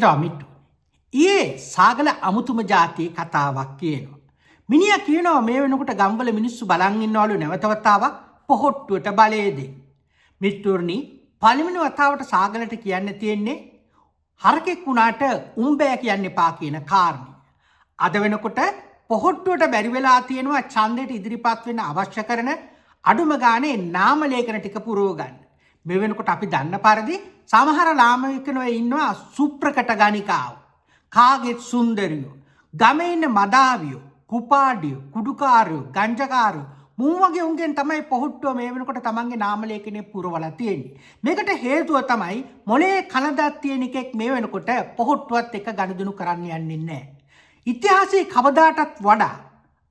හිතවා මිට්ටු. ඊයේ සාගල අමුතුම ජාතියේ කතාවක් කියනවා. මිනිහා කියනවා මේ වෙනකොට ගම්වල මිනිස්සු බලන් ඉන්නවලු නැවත වතාවක් පොහොට්ටුවට බලය දෙන්න. මිට්ටුර්නි පළවෙනි වතාවට සාගලට කියන්න තියෙන්නේ හරකෙක් වුණාට උඹෑ කියන්න එපා කියන කාරණේ. අද වෙනකොට පොහොට්ටුවට බැරි වෙලා තියෙනවා ඡන්දයට ඉදිරිපත් වෙන්න අවශ්‍ය කරන අඩුම ගානේ නාම ලේඛන ටික පුරව ගන්න. මේ වෙනකොට අපි දන්න පරිදි සමහර ලාමකයෝ ඉන්නවා සුප්‍රකට ගණිකාව. කාගෙත් සුන්දරියෝ, ගමේ ඉන්න මදාවියෝ, කුපාඩියෝ, කුඩුකාරයෝ, ගංජකාරයෝ මුන් වගේ උන්ගෙන් තමයි පොහොට්ටුව මේ වෙනකොට තමන්ගේ නාම ලේඛනේ පුරවලා තියෙන්නේ. මේකට හේතුව තමයි මොලේ කනදක් තියෙන එකෙක් මේ වෙනකොට පොහොට්ටුවත් එක්ක ගනුදෙනු කරන්න යන්නේ නැහැ. ඉතිහාසයේ කවදාටත් වඩා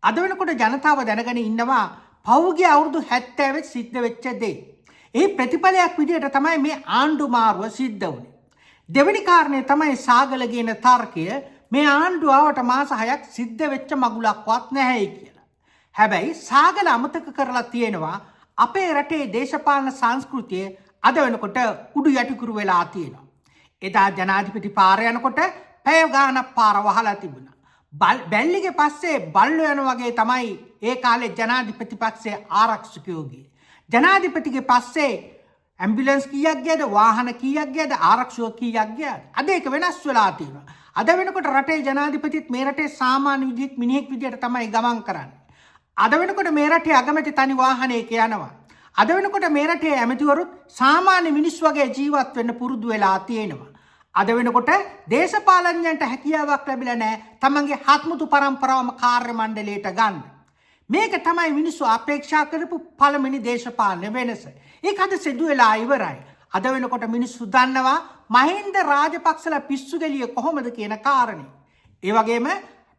අද වෙනකොට ජනතාව දැනගෙන ඉන්නවා පෞද්ගලික අවුරුදු 70 සිද්ධ වෙච්ච දේ. ඒ ප්‍රතිඵලයක් විදිහට තමයි මේ ආණ්ඩු මාරුව සිද්ධ වුනේ. දෙවෙනි කාරණේ තමයි සාගල කියන තර්කය මේ ආණ්ඩුව ආවට මාස 6ක් සිද්ධ වෙච්ච මගුලක්වත් නැහැ කියලා. හැබැයි සාගල අමතක කරලා තියෙනවා අපේ රටේ දේශපාලන සංස්කෘතිය අද වෙනකොට උඩු යටිකුරු වෙලා තියෙනවා. එදා ජනාධිපති පාර යනකොට පැය ගානක් පාර වහලා තිබුණා. බැල්ලිගේ පස්සේ බල්ලෝ යන වගේ තමයි ඒ කාලේ ජනාධිපති පක්ෂයේ ආරක්ෂකයෝ ගියේ. ජනාධිපතිගේ පස්සේ ඇම්බියුලන්ස් කීයක් ගියද, වාහන කීයක් ගියද, ආරක්ෂක කීයක් ගියද? අද ඒක වෙනස් වෙලා තියෙනවා. අද වෙනකොට රටේ ජනාධිපතිත් මේ රටේ සාමාන්‍ය විදිහට මිනිහෙක් විදිහට තමයි ගමන් කරන්නේ. අද වෙනකොට මේ රටේ අගමැති තනි වාහනයක යනවා. අද වෙනකොට මේ රටේ ඇමතිවරුත් සාමාන්‍ය මිනිස් වගේ ජීවත් වෙන්න පුරුදු වෙලා තියෙනවා. අද වෙනකොට දේශපාලඥයන්ට හැකියාවක් ලැබිලා නැහැ තමන්ගේ හත්මුතු පරම්පරාවම කාර්ය මණ්ඩලයට ගන්න. මේක තමයි මිනිස්සු අපේක්ෂා කරපු පළවෙනි දේශපාලන වෙනස. ඒක අද සිදු වෙලා ඉවරයි. අද වෙනකොට මිනිස්සු දන්නවා මහින්ද රාජපක්ෂලා පිස්සු ගලිය කොහොමද කියන කාරණේ. ඒ වගේම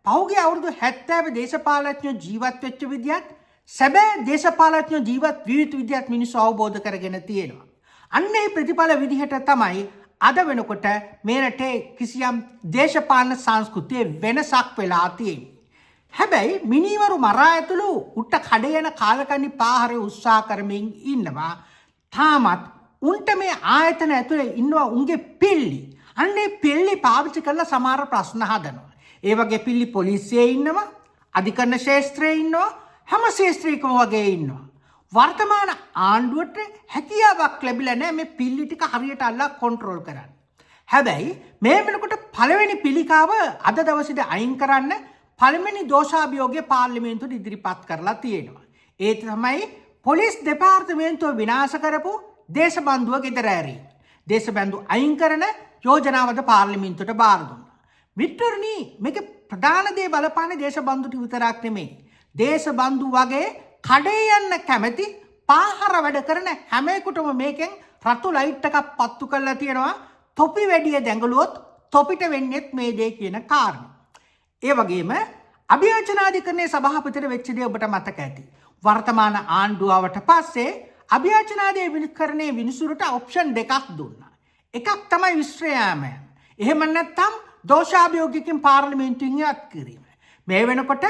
පහුගිය අවුරුදු 70 දේශපාලඥයෝ ජීවත් වෙච්ච විදියත් සැබෑ දේශපාලඥයෝ ජීවත් විය යුතු විදියත් මිනිස්සු අවබෝධ කරගෙන තියෙනවා. අන්න ඒ ප්‍රතිඵල විදිහට තමයි අද වෙනකොට මේ රටේ කිසියම් දේශපාලන සංස්කෘතියේ වෙනසක් වෙලා තියෙන්නේ. හැබැයි මිනිවරු මරා ඇතුළු උට කඩ යන කාලකන්ණි පාහරේ උත්සාහ කරමින් ඉන්නවා. තාමත් උන්ට මේ ආයතන ඇතුලේ ඉන්නවා උන්ගේ පිල්ලි. අන්නේ පිල්ලි පාවිච්චි කරලා සමහර ප්‍රශ්න හදනවා. ඒ වගේ පිල්ලි පොලිසියේ ඉන්නවා, අධිකරණ ශාස්ත්‍රයේ ඉන්නවා, හැම ශාස්ත්‍රීයකම වගේ ඉන්නවා. වර්තමාන ආණ්ඩුවට හැකියාවක් ලැබිලා නැහැ මේ පිල්ලි ටික හරියට අල්ලා කන්ට්‍රෝල් කරන්න. හැබැයි මේ වෙනකොට පළවෙනි පිළිකාව අද දවසේදී අයින් කරන්න පළවෙනි දෝෂාභියෝගය පාර්ලිමේන්තුවට ඉදිරිපත් කරලා තියෙනවා. ඒ තමයි පොලිස් දෙපාර්තමේන්තුව විනාශ කරපු දේශබන්දුව ගෙදර ඇරීම. දේශබන්දු අයින් කරන යෝජනාවද පාර්ලිමේන්තුවට බාර දුන්නා. මිත්‍රණි මේක ප්‍රධාන දේ බලපාන්නේ දේශබන්දුට විතරක් නෙමෙයි. දේශබන්දු වගේ කඩේ යන්න කැමැති පාහර වැඩ කරන හැම එකටම මේකෙන් රතු ලයිට් එකක් පත්තු කරලා තියෙනවා. තොපි වැඩිය දැඟලුවොත් තොපිට වෙන්නේත් මේ දේ කියන කාරණේ. ඒ වගේම අභියාචනාධිකරණයේ සභාපතිට වෙච්ච දේ ඔබට මතක ඇති. වර්තමාන ආණ්ඩුවට පස්සේ අභියාචනාධිකරණයේ විනිසුරුට ඔප්ෂන් දෙකක් දුන්නා. එකක් තමයි විශ්‍රය යාම. එහෙම නැත්නම් දෝෂාභියෝගයකින් පාර්ලිමේන්තුවෙන් ඉවත් කිරීම. මේ වෙනකොට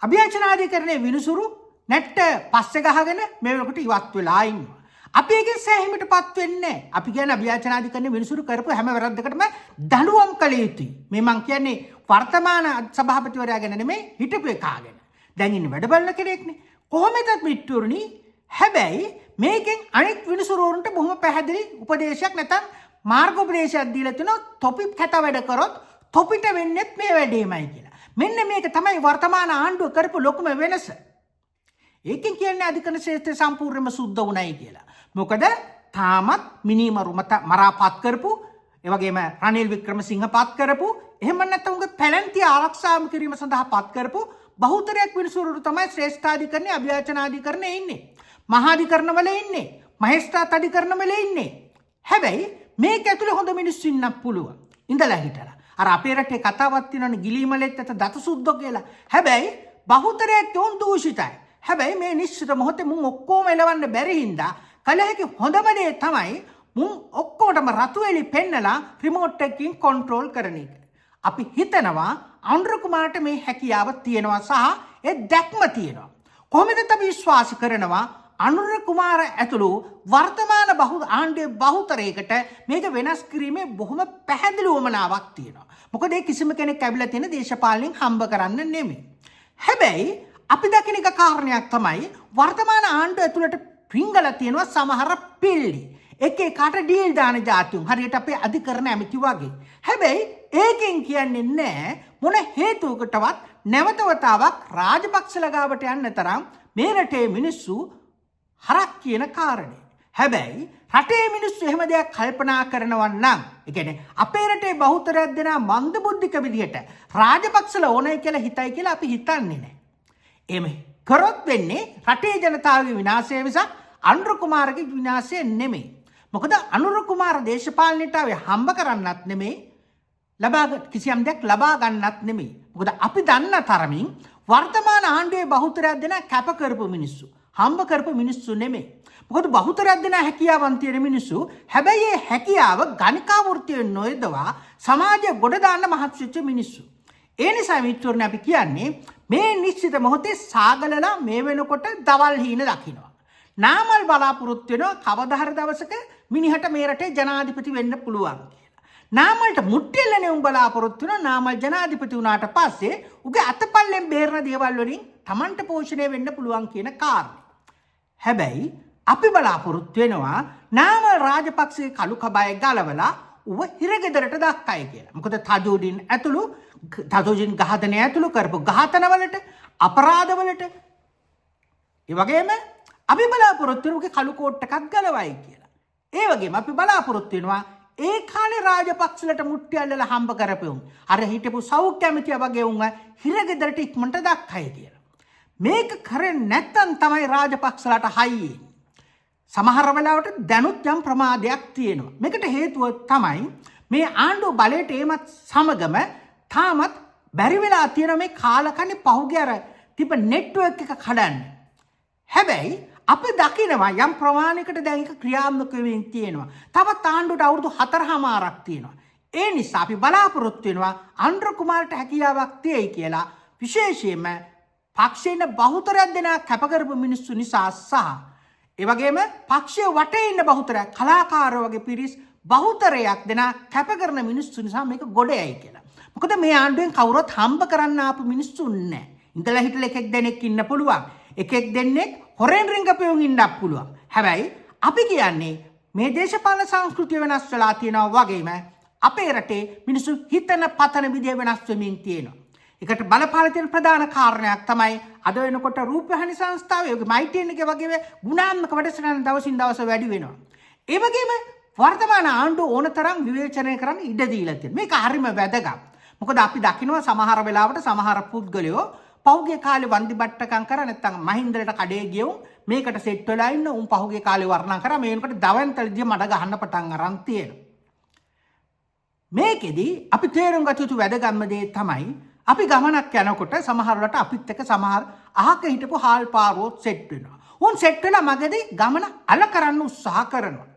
අභියාචනාධිකරණයේ විනිසුරු නැට්ට පස්සේ ගහගෙන මේ වෙනකොට ඉවත් වෙලා ඉන්නවා. අපි ඒකෙන් සෑහීමටපත් වෙන්නේ නැහැ. අපි කියන්නේ අභියාචනාධිකරණයේ විනිසුරු කරපු හැම වැරද්දකටම දඬුවම් කළ යුතුයි. මේ මං කියන්නේ වර්තමාන සභාපතිවරයා ගැන නෙමෙයි හිටපු එකා ගැන. දැන් ඉන්නේ වැඩ බලන කෙනෙක්නේ. කොහොමදත් මිත්තුරුනි. හැබැයි මේකෙන් අනිත් විනිසුරුවන්ට බොහොම පැහැදිලි උපදේශයක් නැත්නම් මාර්ගෝපදේශයක් දීලා තිනවා තොපි කැත වැඩ කරොත් තොපිට වෙන්නේත් මේ වැඩේමයි කියලා. මෙන්න මේක තමයි වර්තමාන ආණ්ඩුව කරපු ලොකුම වෙනස. ඒකෙන් කියන්නේ අධිකරණ ශාස්ත්‍රය සම්පූර්ණයෙන්ම සුද්ධ වුණයි කියලා. මොකද තාමත් මිනිමරු මරාපත් කරපු, ඒ වගේම රනිල් වික්‍රමසිංහ පත් කරපු, එහෙම නැත්නම් උගේ පැලැන්තිය ආරක්ෂා කිරීම සඳහා පත් කරපු බහුතරයක් විනිසුරු තමයි ශ්‍රේෂ්ඨාධිකරණයේ අභියාචනාධිකරණයේ ඉන්නේ. මහාධිකරණවල ඉන්නේ. මහේස්ත්‍රාත් අධිකරණවල ඉන්නේ. හැබැයි මේක ඇතුලේ හොඳ මිනිස්සු ඉන්නත් පුළුවන්. ඉඳලා හිටලා. අර අපේ රටේ කතාවක් තියෙනවනේ ගිලිමලෙත් ඇත දත සුද්දෝ කියලා. හැබැයි බහුතරයක් තෝන් දූෂිතයි. හැබැයි මේ නිශ්චිත මොහොතේ මුන් ඔක්කොම එලවන්න බැරි හින්දා කලහක හොඳම දේ තමයි මුන් ඔක්කොටම රතු එලි පෙන්නලා රිමෝට් එකකින් කන්ට්‍රෝල් කරන එක. අපි හිතනවා අනුර කුමාරට මේ හැකියාව තියෙනවා සහ ඒ දැක්ම තියෙනවා. කොහොමද අපි විශ්වාස කරනවා අනුර කුමාර ඇතුළු වර්තමාන ආණ්ඩුවේ බහුතරයකට මේක වෙනස් කිරීමේ බොහොම පැහැදිලි උවමනාවක් තියෙනවා. මොකද ඒ කිසිම කෙනෙක් ඇවිල්ලා තියෙන දේශපාලනයෙන් හම්බ කරන්න නෙමෙයි. හැබැයි අපි දකින එක කාරණයක් තමයි වර්තමාන ආණ්ඩුව ඇතුළට පිංගලා තියෙනවා සමහර පිල්ලි. එක එකට ඩීල් දාන જાතියුන් හරියට අපේ අධිකරණ ඇමති වගේ. හැබැයි ඒකෙන් කියන්නේ නැහැ මොන හේතුවකටවත් නැවත වතාවක් රාජපක්ෂලා ගාවට යන්න තරම් මේ රටේ මිනිස්සු හරක් කියන කාරණේ. හැබැයි රටේ මිනිස්සු එහෙම දෙයක් කල්පනා කරනවා නම් ඒ කියන්නේ අපේ රටේ බහුතරයක් දෙනා මන්දබුද්ධික විදිහට රාජපක්ෂලා ඕනයි කියලා හිතයි කියලා අපි හිතන්නේ නැහැ. එහෙම කරොත් වෙන්නේ රටේ ජනතාවගේ විනාශය මිසක් අනුර කුමාරගේ විනාශය නෙමෙයි. මොකද අනුර කුමාර දේශපාලනයට ආවේ හම්බ කරන්නත් නෙමෙයි කිසියම් දෙයක් ලබා ගන්නත් නෙමෙයි. මොකද අපි දන්න තරමින් වර්තමාන ආණ්ඩුවේ බහුතරයක් දෙනා කැප කරපු මිනිස්සු. හම්බ කරපු මිනිස්සු නෙමෙයි. මොකද බහුතරයක් දෙනා හැකියාවන් තියෙන මිනිස්සු. හැබැයි ඒ හැකියාව ගණිකා වෘත්තියෙන් නොයදවා සමාජය ගොඩ දාන්න මහත් වෙච්ච මිනිස්සු. ඒ නිසා මිත්‍රෝනේ අපි කියන්නේ මේ නිශ්චිත මොහොතේ සාගලලා මේ වෙනකොට දවල් හීන දකින්නවා. නාමල් බලාපොරොත්තු වෙනවා කවදා හරි දවසක මිනිහට මේ රටේ ජනාධිපති වෙන්න පුළුවන් කියලා. නාමල්ට මුට්ටෙල්ලනේ උඹ බලාපොරොත්තු වෙනවා නාමල් ජනාධිපති වුණාට පස්සේ උගේ අතපල්ලෙන් බේරන දේවල් වලින් Tamanට පෝෂණය වෙන්න පුළුවන් කියන කාරණේ. හැබැයි අපි බලාපොරොත්තු වෙනවා නාමල් රාජපක්ෂගේ කළු කබය ගලවලා ඌව හිරගෙදරට දාක්කයි කියලා. මොකද තජෝඩින් ඝාතනය ඇතුළු කරපු ඝාතනවලට අපරාධවලට ඒ වගේම අපි බලාපොරොත්තු වෙනුගේ කළු කෝට් එකක් ගලවයි කියලා. ඒ වගේම අපි බලාපොරොත්තු වෙනවා ඒ කාලේ රාජපක්ෂලට මුට්ටි අල්ලලා හම්බ කරපෙවුන් අර හිටපු සෞඛ්‍ය ඇමතියා වගේ උන්ව හිරගෙදරට ඉක්මනට දාක්කයි කියලා. මේක කරන්නේ නැත්තම් තමයි රාජපක්ෂලට හයියේ. සමහර වෙලාවට දැනුත් යම් ප්‍රමාදයක් තියෙනවා. මේකට හේතුව තමයි මේ ආණ්ඩුව බලයට ඒමත් සමගම තාමත් බැරි වෙලා තියෙන මේ කාලකන්ණි පහුගිය අර තිබ නෙට්වර්ක් එක කඩන්න. හැබැයි අපි දකිනවා යම් ප්‍රමාණයකට දැන් එක ක්‍රියාත්මක වෙමින් තියෙනවා. තවත් ආණ්ඩුවට අවුරුදු 4මාරක් තියෙනවා. ඒ නිසා අපි බලාපොරොත්තු වෙනවා අනුර කුමාරට හැකියාවක් තියෙයි කියලා. විශේෂයෙන්ම පක්ෂේන බහුතරයක් දෙනා කැප කරපු මිනිස්සු නිසා සහ ඒ වගේම පක්ෂයේ වටේ ඉන්න බහුතරයක් කලාකාරයෝ වගේ පිරිස් බහුතරයක් දෙනා කැප කරන මිනිස්සු නිසා මේක ගොඩ යයි කියලා. මොකද මේ ආණ්ඩුවෙන් කවුරුත් හම්බ කරන්න ආපු මිනිස්සු නැහැ. ඉඳලා හිටලා එකෙක් දෙනෙක් ඉන්න පුළුවන්. එකෙක් දෙන්නෙක් හොරෙන් රිංගපෙවුන් ඉන්නත් පුළුවන්. හැබැයි අපි කියන්නේ මේ දේශපාලන සංස්කෘතිය වෙනස් වෙලා තියෙනවා වගේම අපේ රටේ මිනිස්සු හිතන පතන විදිය වෙනස් වෙමින් තියෙනවා. ඒකට බලපාලා තියෙන ප්‍රධාන කාරණයක් තමයි අද වෙනකොට රූපවාහිනී සංස්ථාවේ ඔගේ මයිටීන් එකේ වගේ ගුණාත්මක වැඩසටහන දවසින් දවස වැඩි වෙනවා. ඒ වගේම වර්තමාන ආණ්ඩුව ඕනතරම් විවේචනය කරන්න ඉඩ දීලා තියෙනවා. මේක හරිම වැදගත්. මොකද අපි දකිනවා සමහර වෙලාවට සමහර පුද්ගලයෝ පහුගිය කාලේ වන්දි බට්ටකම් කරා නැත්නම් මහින්දලට කඩේ ගියුම් මේකට සෙට් වෙලා ඉන්න උන් පහුගිය කාලේ වර්ණනා කරා මේ වෙනකොට දවන්තලදී මඩ ගහන්න පටන් අරන් තියෙනවා. මේකෙදි අපි තේරුම් ගත යුතු වැදගත්ම දේ තමයි අපි ගමනක් යනකොට සමහර වෙලාවට අපිත් එක්ක සමහර අහක හිටපු හාල් පාරුවෝ සෙට් වෙනවා. උන් සෙට් වෙලා මගදී ගමන අල කරන්න උත්සාහ කරනවා.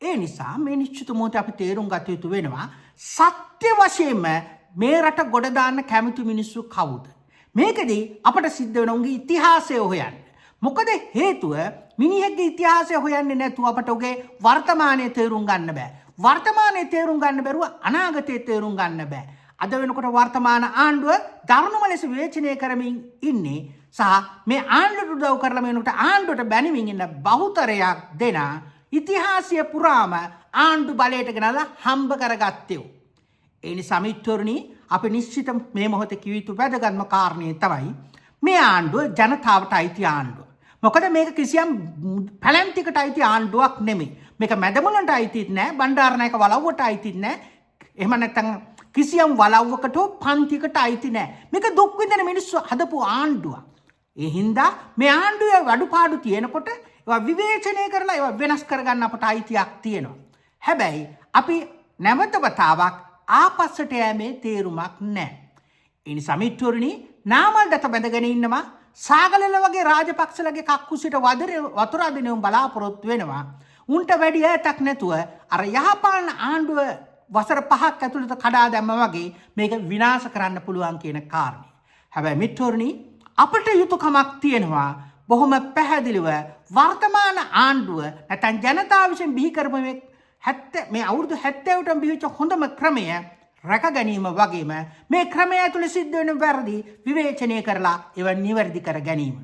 ඒ නිසා මේ නිශ්චිත මොහොතේ අපි තේරුම් ගත යුතු වෙනවා සත්‍ය වශයෙන්ම මේ රට ගොඩ දාන්න කැමති මිනිස්සු කවුද? මේකදී අපට සිද්ධ වෙන උන්ගේ ඉතිහාසය හොයන්න. මොකද හේතුව මිනිහෙක්ගේ ඉතිහාසය හොයන්නේ නැතුව අපට උගේ වර්තමානයේ තේරුම් ගන්න බෑ. වර්තමානයේ තේරුම් ගන්න බැරුව අනාගතයේ තේරුම් ගන්න බෑ. අද වෙනකොට වර්තමාන ආණ්ඩුව දරුණුම ලෙස විවේචනය කරමින් ඉන්නේ සහ මේ ආණ්ඩුවට උදව් කරලා මේනකොට ආණ්ඩුවට බැනිමින් ඉන්න බහුතරයක් දෙනා ඉතිහාසය පුරාම ආණ්ඩු බලයට ගෙනලා හම්බ කරගත්තේ. ඒ නිසා මිත්‍රෝනි අපි නිශ්චිත මේ මොහොතේ කිව යුතු වැදගත්ම කාරණේ තමයි මේ ආණ්ඩුව ජනතාවට අයිති ආණ්ඩුව. මොකද මේක කිසියම් පැලැන්තිකට අයිති ආණ්ඩුවක් නෙමෙයි. මේක මැදමුලන්ට අයිතිත් නෑ, බණ්ඩාරනායක වලව්වට අයිතිත් නෑ. එහෙම නැත්නම් කිසියම් වලව්වකට පන්තිකට අයිති නෑ. මේක දුක් විඳින මිනිස්සු හදපු ආණ්ඩුවක්. ඒ හින්දා මේ ආණ්ඩුවේ අඩුපාඩු තියෙනකොට ඒවා විවේචනය කරලා ඒවා වෙනස් කරගන්න අපට අයිතියක් තියෙනවා. හැබැයි අපි නැවත වතාවක් ආපස්සට යෑමේ තේරුමක් නැහැ. ඒ නිසා මිත්‍රෝනි නාමල් දත බැඳගෙන ඉන්නවා සාගලල වගේ රාජපක්ෂලගේ කක්කුසිට වතුර අදිනුම් බලාපොරොත්තු වෙනවා. උන්ට වැඩි ඈතක් නැතුව අර යහපාලන ආණ්ඩුව වසර 5ක් ඇතුළත කඩා දැම්ම වගේ මේක විනාශ කරන්න පුළුවන් කියන කාරණේ. හැබැයි මිත්‍රෝනි අපට යුතුයකමක් තියෙනවා බොහොම පැහැදිලිව වර්තමාන ආණ්ඩුව නැත්නම් ජනතාව විසින් බිහි කරපු මේ අවුරුදු 70ටම බිහිවෙච්ච හොඳම ක්‍රමය රැක ගැනීම වගේම මේ ක්‍රමය ඇතුළේ සිද්ධ වෙන වැරදි විවේචනය කරලා ඒව නිවැරදි කර ගැනීම.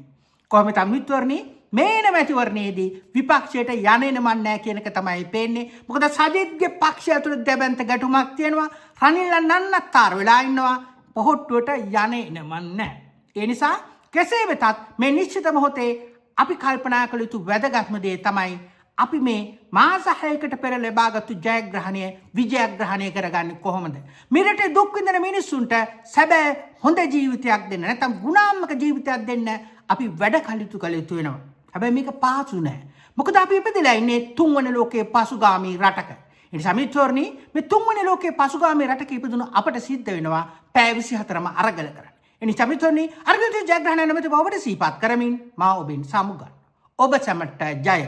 කොහොමද මිත්‍රවර්ණී මේන මැතිවරණයේදී විපක්ෂයට යන්නේන මන් නැහැ කියන එක තමයි පේන්නේ. මොකද සජිත්ගේ පක්ෂය ඇතුළේ දෙබැන්ත ගැටුමක් තියෙනවා. රනිල් නන්නත්තර වෙලා ඉන්නවා. පොහොට්ටුවට යන්නේන මන් නැහැ. ඒ නිසා කෙසේ වෙතත් මේ නිශ්චිත මොහොතේ අපි කල්පනා කළ යුතු වැදගත්ම දේ තමයි අපි මේ මාස 6කට පෙර ලබාගත්තු ජයග්‍රහණය විජයග්‍රහණය කරගන්නේ කොහොමද? මෙරටේ දුක් විඳින මිනිස්සුන්ට සැබෑ හොඳ ජීවිතයක් දෙන්න නැත්නම් ගුණාත්මක ජීවිතයක් දෙන්න අපි වැඩ කටයුතු කළ යුතු වෙනවා. හැබැයි මේක පහසු නෑ. මොකද අපි ඉපදලා ඉන්නේ තුන්වන ලෝකයේ පසුගාමී රටක. ඒ නිසා මිත්‍රෝර්ණි මේ තුන්වන ලෝකයේ පසුගාමී රටක ඉපදුණු අපට සිද්ධ වෙනවා පැය 24ම අරගල කරන්න. ඒ නිසා මිත්‍රෝර්ණි අරගල ජයග්‍රහණය නැමැති බවට සිහිපත් කරමින් මා ඔබෙන් සමුගන්න. ඔබ සැමට ජය.